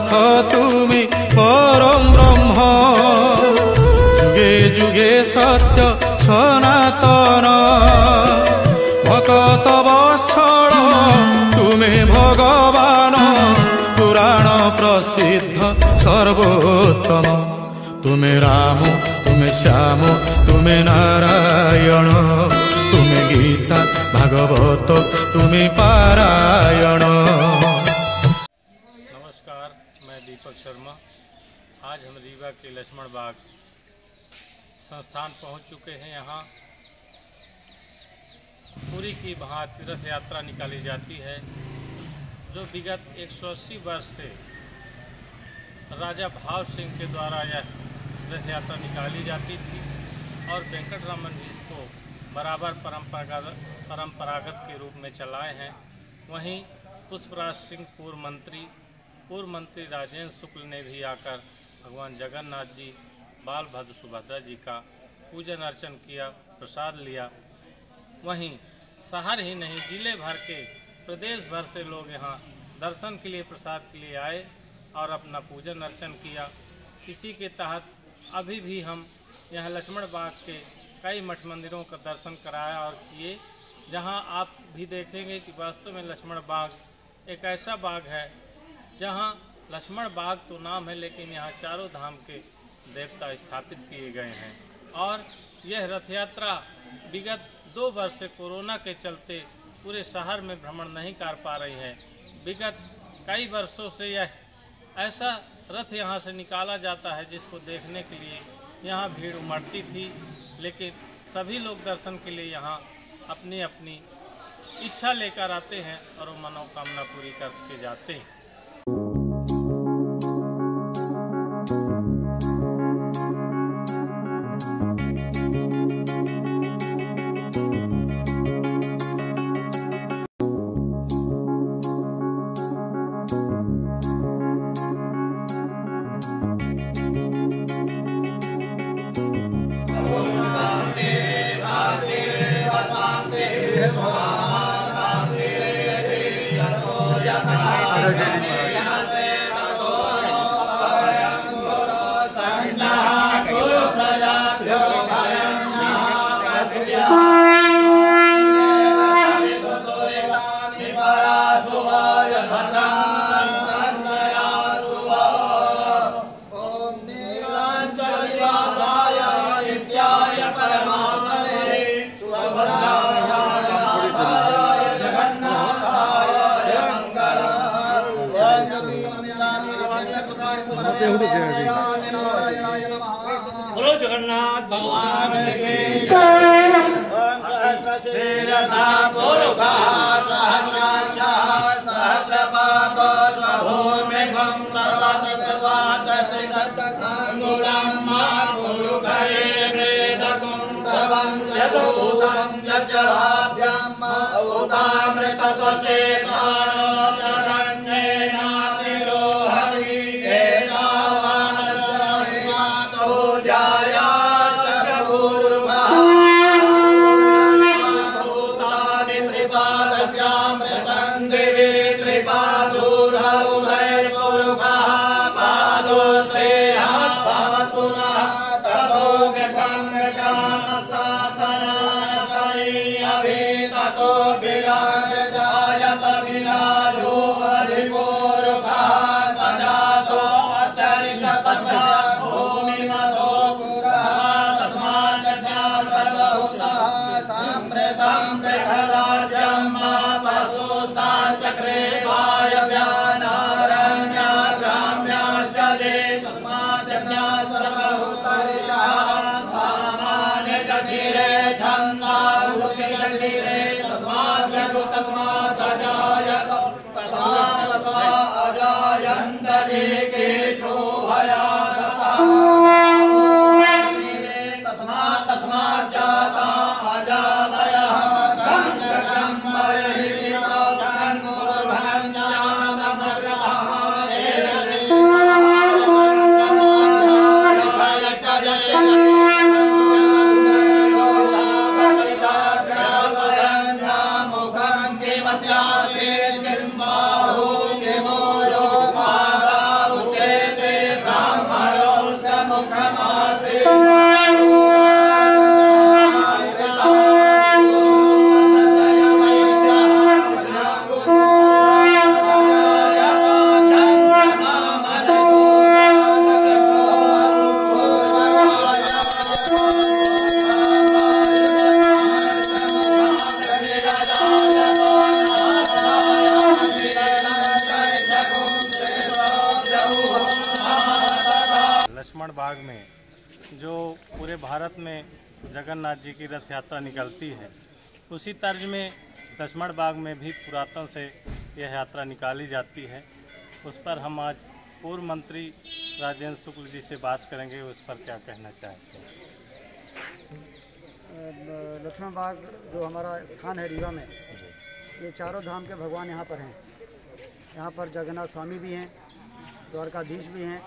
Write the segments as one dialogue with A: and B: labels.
A: नाथ तुमी परम ब्रह्म जुगे जुगे सत्य सनातन भगत वत्सल तुमे भगवान पुराण प्रसिद्ध सर्वोत्तम तुमे राम तुमे श्याम तुमे नारायण तुमे गीता भागवत तुमे पारायण।
B: नमस्कार, मैं दीपक शर्मा। आज हम रीवा के लक्ष्मण बाग संस्थान पहुंच चुके हैं। यहाँ पुरी की महातीर्थ यात्रा निकाली जाती है जो विगत 180 वर्ष से राजा भाव सिंह के द्वारा यह रथ यात्रा निकाली जाती थी और वेंकटरमन जी इसको बराबर परंपरागत के रूप में चलाए हैं। वहीं पुष्पराज सिंह पूर्व मंत्री राजेंद्र शुक्ल ने भी आकर भगवान जगन्नाथ जी बालभद्र सुभद्रा जी का पूजन अर्चन किया, प्रसाद लिया। वहीं शहर ही नहीं जिले भर के प्रदेश भर से लोग यहाँ दर्शन के लिए प्रसाद के लिए आए और अपना पूजन अर्चन किया। इसी के तहत अभी भी हम यहाँ लक्ष्मण बाग के कई मठ मंदिरों का दर्शन कराया और किए, जहाँ आप भी देखेंगे कि वास्तव में लक्ष्मण बाग एक ऐसा बाग है जहाँ लक्ष्मण बाग तो नाम है लेकिन यहाँ चारों धाम के देवता स्थापित किए गए हैं। और यह रथ यात्रा विगत 2 वर्ष से कोरोना के चलते पूरे शहर में भ्रमण नहीं कर पा रही है। विगत कई वर्षों से यह ऐसा रथ यहाँ से निकाला जाता है जिसको देखने के लिए यहाँ भीड़ उमड़ती थी, लेकिन सभी लोग दर्शन के लिए यहाँ अपनी अपनी इच्छा लेकर आते हैं और वो मनोकामना पूरी करके जाते हैं।
C: बोलो जगन्नाथ भगवान की सहस्रशीर्षा पुरुषा सहस्राक्षः सहस्रपादो स्वभूमिभं सर्वतस्वातस्थितदशाङ्गुलं मा पुरुषये वेदकुं सर्वं यदूतं यज्जभाभ्यां मा उदामृतत्वशेषानो जगन्नेनातिरो
B: जो पूरे भारत में जगन्नाथ जी की रथ यात्रा निकलती है, उसी तर्ज में लक्ष्मण बाग में भी पुरातन से यह यात्रा निकाली जाती है। उस पर हम आज पूर्व मंत्री राजेंद्र शुक्ल जी से बात करेंगे, उस पर क्या कहना चाहते हैं।
D: लक्ष्मण बाग जो हमारा स्थान है रीवा में, ये चारों धाम के भगवान यहाँ पर हैं। यहाँ पर जगन्नाथ स्वामी भी हैं, द्वारकाधीश भी हैं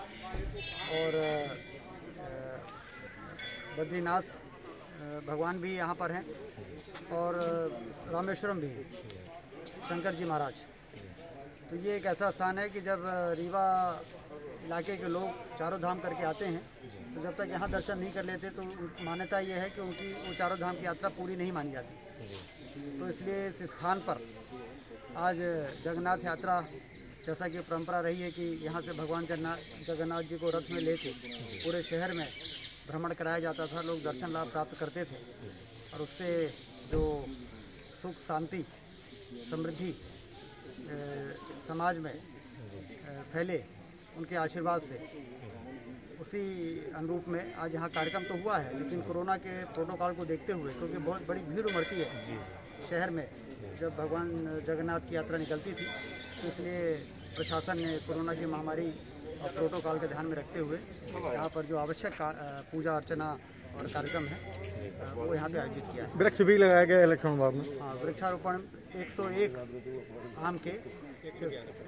D: और बद्रीनाथ भगवान भी यहाँ पर हैं और रामेश्वरम भी हैं, शंकर जी महाराज। तो ये एक ऐसा स्थान है कि जब रीवा इलाके के लोग चारों धाम करके आते हैं तो जब तक यहाँ दर्शन नहीं कर लेते तो मान्यता ये है कि उनकी वो चारों धाम की यात्रा पूरी नहीं मानी जाती। तो इसलिए इस स्थान पर आज जगन्नाथ यात्रा, जैसा कि परंपरा रही है कि यहाँ से भगवान जगन्नाथ जी को रथ में लेके पूरे शहर में भ्रमण कराया जाता था, लोग दर्शन लाभ प्राप्त करते थे और उससे जो सुख शांति समृद्धि समाज में फैले उनके आशीर्वाद से, उसी अनुरूप में आज यहाँ कार्यक्रम तो हुआ है। लेकिन कोरोना के प्रोटोकॉल को देखते हुए, क्योंकि बहुत बड़ी भीड़ उमड़ती है शहर में जब भगवान जगन्नाथ की यात्रा निकलती थी, तो इसलिए प्रशासन ने कोरोना की महामारी और प्रोटोकॉल के ध्यान में रखते हुए यहाँ पर जो आवश्यक पूजा अर्चना और कार्यक्रम है वो यहाँ पे आयोजित किया है।
A: वृक्ष भी लगाया गया है लक्ष्मण बाग में।
D: हाँ, वृक्षारोपण 101 आम के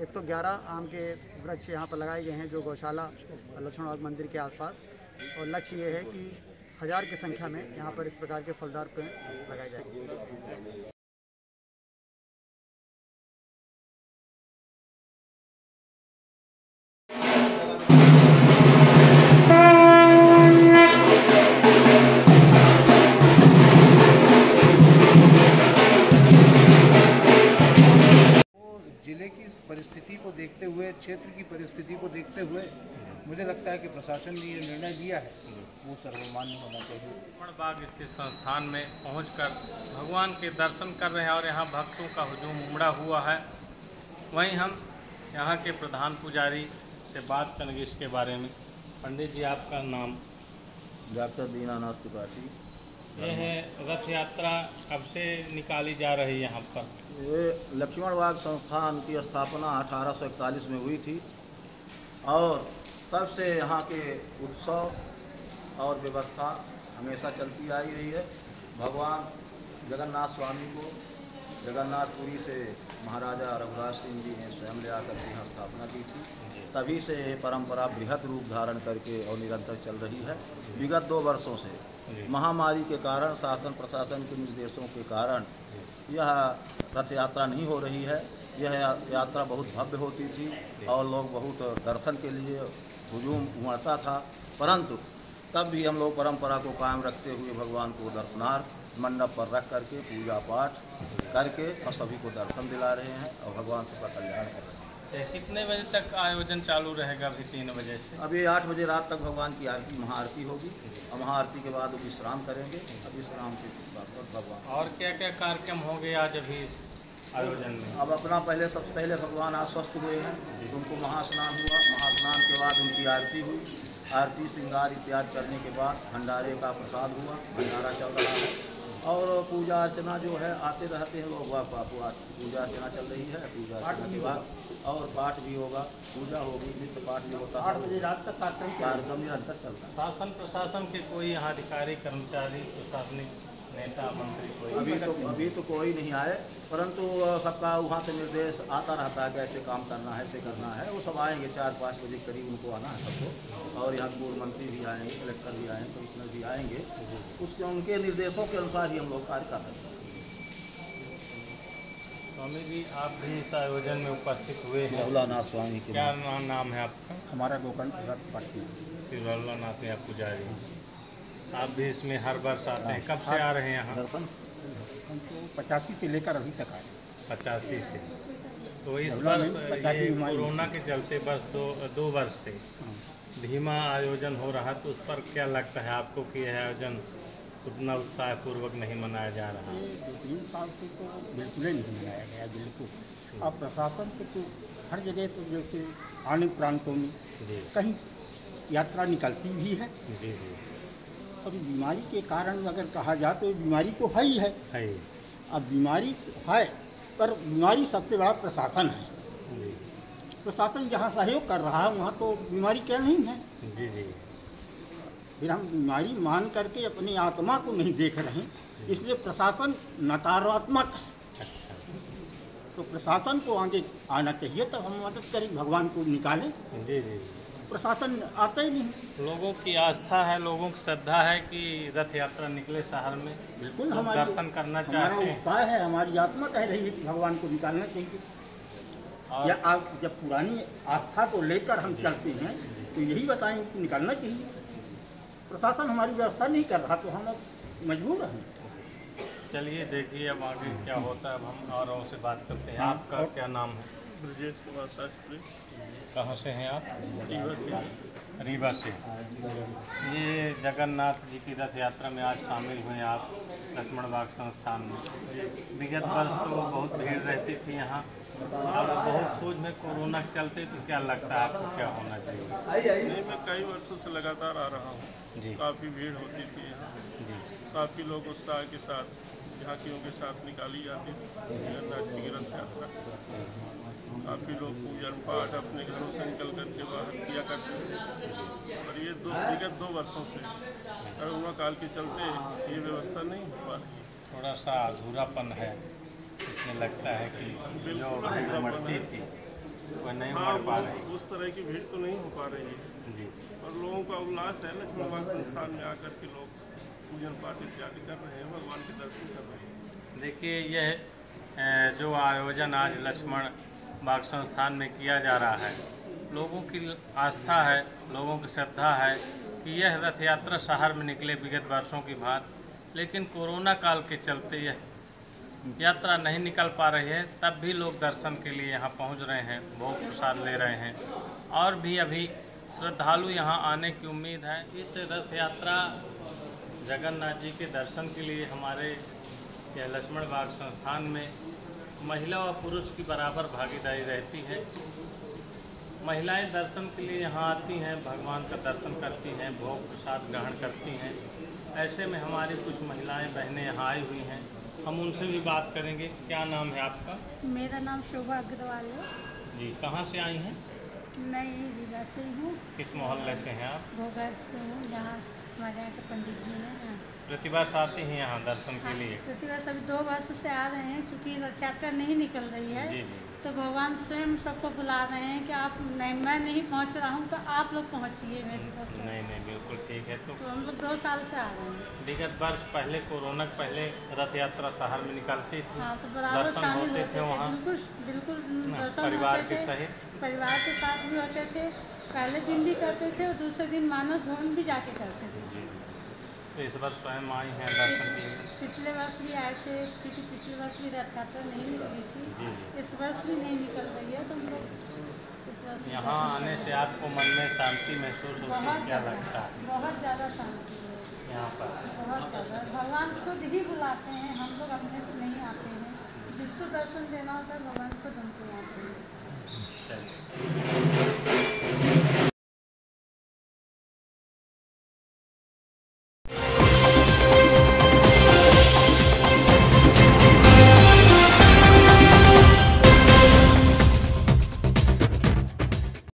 D: 111 आम के वृक्ष यहाँ पर लगाए गए हैं, जो गौशाला लक्ष्मण बाग मंदिर के आसपास। और लक्ष्य ये है कि 1000 की संख्या में यहाँ पर इस प्रकार के फलदार पेड़ लगाए जाएंगे।
E: परिस्थिति को देखते हुए, क्षेत्र की परिस्थिति को देखते हुए मुझे लगता है कि प्रशासन ने ये निर्णय लिया है वो सर्वमान्य होना चाहिए।
B: लक्ष्मण बाग स्थित संस्थान में पहुंचकर भगवान के दर्शन कर रहे हैं और यहाँ भक्तों का हुजूम उमड़ा हुआ है। वहीं हम यहाँ के प्रधान पुजारी से बात करेंगे इसके बारे में। पंडित जी, आपका नाम?
F: डॉक्टर दीनानाथ त्रिपाठी।
B: ये है रथ यात्रा कब से निकाली जा रही है यहाँ पर?
F: ये लक्ष्मण बाग संस्थान की स्थापना 1841 में हुई थी और तब से यहाँ के उत्सव और व्यवस्था हमेशा चलती आई रही है। भगवान जगन्नाथ स्वामी को जगन्नाथपुरी से महाराजा रघुराज सिंह जी ने स्वयं ले आकर के यहाँ स्थापना की थी। तभी से ये परंपरा बृहद रूप धारण करके और निरंतर चल रही है। विगत 2 वर्षों से महामारी के कारण, शासन प्रशासन के निर्देशों के कारण यह रथ यात्रा नहीं हो रही है। यह यात्रा बहुत भव्य होती थी और लोग बहुत दर्शन के लिए हुजूम उमड़ता था, परंतु तब भी हम लोग परंपरा को कायम रखते हुए भगवान को दर्शनार्थ मंडप पर रख करके पूजा पाठ करके और सभी को दर्शन दिला रहे हैं और भगवान सबका कल्याण कर रहे हैं।
B: कितने बजे तक आयोजन चालू रहेगा? अभी 3 बजे से
F: अभी 8 बजे रात तक भगवान की आरती, महाआरती होगी और महाआरती के बाद विश्राम करेंगे। अब विश्राम के बाद भगवान।
B: और क्या क्या कार्यक्रम होंगे आज अभी इस आयोजन में?
F: अब अपना सबसे पहले भगवान आज स्वस्थ हुए हैं, उनको महास्नान हुआ। महास्नान के बाद उनकी आरती हुई। आरती श्रृंगार इत्यादि करने के बाद भंडारे का प्रसाद हुआ, भंडारा चल रहा है और पूजा अर्चना जो है आते रहते हैं लोग। पूजा अर्चना चल रही है। पूजा अर्चना के बाद और पाठ भी होगा, पूजा होगी, नित्य पाठ भी होता है।
D: 8 बजे रात तक
F: कार्यक्रम निरंतर चलता है।
B: शासन प्रशासन के कोई यहाँ अधिकारी, कर्मचारी, प्रशासनिक नेता, मंत्री कोई?
F: अभी तो कोई नहीं आए, परंतु सबका वहाँ से निर्देश आता रहता है कैसे काम करना है, ऐसे करना है। वो सब आएंगे 4-5 बजे करीब उनको आना है सबको। और यहाँ पूर्व मंत्री भी आएंगे, कलेक्टर भी आएंगे, कमिश्नर भी आएंगे। उसके उनके निर्देशों के अनुसार ही हम लोग कार्य कर रहे हैं।
B: स्वामी जी, आप भी इस आयोजन में उपस्थित हुए हैं।
F: रघुलानाथ स्वामी के
B: क्या नाम है आपका?
E: हमारा गोकर्ण पाठी
B: श्री रघुलानाथ या पुजारी। आप भी इसमें हर वर्ष आते हैं? कब से आ रहे हैं यहाँ?
F: दर्शन
E: 85 से लेकर अभी तक आए।
B: 85 से। तो इस वर्ष ये कोरोना के चलते बस 2 वर्ष से धीमा आयोजन हो रहा, तो उस पर क्या लगता है आपको कि यह आयोजन उतना उत्साहपूर्वक नहीं मनाया जा रहा?
E: 2-3 साल से तो बिल्कुल ही नहीं मनाया गया, बिल्कुल। अब प्रशासन के तो हर जगह तो जैसे अन्य प्रांतों में कहीं यात्रा निकलती भी है
B: जी।
G: अभी बीमारी के कारण अगर कहा जाए तो बीमारी तो है ही है। अब बीमारी है, पर बीमारी सबसे बड़ा प्रशासन है। प्रशासन जहाँ सहयोग कर रहा है वहाँ तो बीमारी क्या नहीं है।
B: जी जी।
G: फिर हम बीमारी मान करके अपनी आत्मा को नहीं देख रहे हैं, इसलिए प्रशासन नकारात्मक है। तो प्रशासन को आगे आना चाहिए, तब हम मदद करें, भगवान को निकालें।
B: जी जी।
G: प्रशासन आता ही नहीं।
B: लोगों की आस्था है, लोगों की श्रद्धा है कि रथ यात्रा निकले शहर में,
G: बिल्कुल
B: लोग
G: हमारी
B: दर्शन करना
G: हमारा
B: चाहते हैं।
G: उपाय है, हमारी आत्मा कह रही है कि भगवान को निकालना चाहिए।
B: और
G: या आप जब पुरानी आस्था को लेकर हम चलते हैं तो यही बताएं कि निकालना चाहिए। प्रशासन हमारी व्यवस्था नहीं कर रहा तो हम अब मजबूर हैं।
B: चलिए देखिए अब आगे क्या होता है, अब हम औरों से बात करते हैं। आपका क्या नाम है?
H: ब्रजेश कुमार शास्त्री,
B: कहाँ से हैं आप?
H: रीवा से।
B: रीवा से। ये जगन्नाथ जी की रथ यात्रा में आज शामिल हुए आप लक्ष्मण बाग संस्थान में। विगत वर्ष तो बहुत भीड़ रहती थी यहाँ, अब बहुत सूझ में कोरोना के चलते, तो क्या लगता है आपको क्या होना चाहिए?
H: नहीं, मैं कई वर्षों से लगातार आ रहा हूँ।
B: जी
H: काफ़ी भीड़ होती थी यहाँ,
B: जी
H: काफ़ी लोग उत्साह के साथ झांकियों के साथ निकाली जाती थी जगन्नाथ जी की रथ यात्रा। काफ़ी लोग पूजन पाठ अपने घरों से निकल करके बाहर किया करते थे। और ये विगत 2 वर्षों से कोरोना काल के चलते ये व्यवस्था नहीं हो पा रही।
B: थोड़ा सा अधूरापन है, इसमें लगता है कि जो भीड़ उमड़ती थी वह नहीं उमड़ पा रही।
H: उस तरह की भीड़ तो नहीं हो पा रही है।
B: जी।
H: और लोगों का उल्लास है, लक्ष्मण बाग संस्थान में आकर के लोग पूजन पाठ इत्यादि कर रहे हैं, भगवान के दर्शन कर रहे हैं।
B: देखिए यह जो आयोजन आज लक्ष्मण बाग संस्थान में किया जा रहा है, लोगों की आस्था है, लोगों की श्रद्धा है कि यह रथ यात्रा शहर में निकले विगत वर्षों की बात, लेकिन कोरोना काल के चलते यह यात्रा नहीं निकल पा रही है। तब भी लोग दर्शन के लिए यहाँ पहुँच रहे हैं, भोग प्रसाद ले रहे हैं, और भी अभी श्रद्धालु यहाँ आने की उम्मीद है। इस रथ यात्रा जगन्नाथ जी के दर्शन के लिए हमारे यह लक्ष्मण बाग संस्थान में महिला व पुरुष की बराबर भागीदारी रहती है। महिलाएं दर्शन के लिए यहाँ आती हैं, भगवान का दर्शन करती हैं, भोग प्रसाद ग्रहण करती हैं। ऐसे में हमारी कुछ महिलाएं बहनें यहाँ आई हुई हैं, हम उनसे भी बात करेंगे। क्या नाम है आपका?
I: मेरा नाम शोभा अग्रवाल है
B: जी। कहाँ से आई हैं?
I: मैं यही रीवा से हूँ।
B: किस मोहल्ले से हैं आप?
I: भोगर से हूँ, जहाँ हमारे यहाँ के पंडित जी हैं।
B: प्रतिवर्ष आती हैं यहाँ दर्शन के लिए?
I: प्रतिवर्ष अभी 2 वर्ष से आ रहे हैं, चूँकि रथ यात्रा नहीं निकल रही है।
B: जी जी।
I: तो भगवान स्वयं सबको बुला रहे हैं कि आप नहीं, मैं नहीं पहुँच रहा हूँ तो आप लोग पहुँचिए मेरी तरफ।
B: नहीं नहीं, बिल्कुल ठीक है। तो
I: हम लोग 2 साल से आ रहे हैं।
B: विगत वर्ष पहले कोरोना के पहले रथ यात्रा शहर में निकलती थी,
I: हाँ, तो बराबर
B: दर्शन
I: शामिल
B: होते थे वहाँ,
I: बिल्कुल बिल्कुल दर्शन
B: परिवार
I: होते
B: के
I: थे,
B: सहित।
I: परिवार के साथ भी होते थे। पहले दिन भी करते थे और दूसरे दिन मानस भवन भी जाके करते थे।
B: जी। तो इस बार स्वयं आई हैं दर्शन के लिए?
I: पिछले वर्ष भी आए थे, क्योंकि पिछले वर्ष भी रथ यात्रा नहीं निकली थी।
B: जी।
I: इस वर्ष भी नहीं निकल रही है, तो हम लोग इस वर्ष
B: यहाँ आने से आपको मन में शांति महसूस होती है? क्या लगता है?
I: बहुत ज़्यादा शांति है
B: यहाँ पर?
I: बहुत ज़्यादा। भगवान खुद ही बुलाते हैं, हम लोग अपने से नहीं आते हैं। जिसको दर्शन देना होता है भगवान खुद हमको आते हैं।
B: चलिए।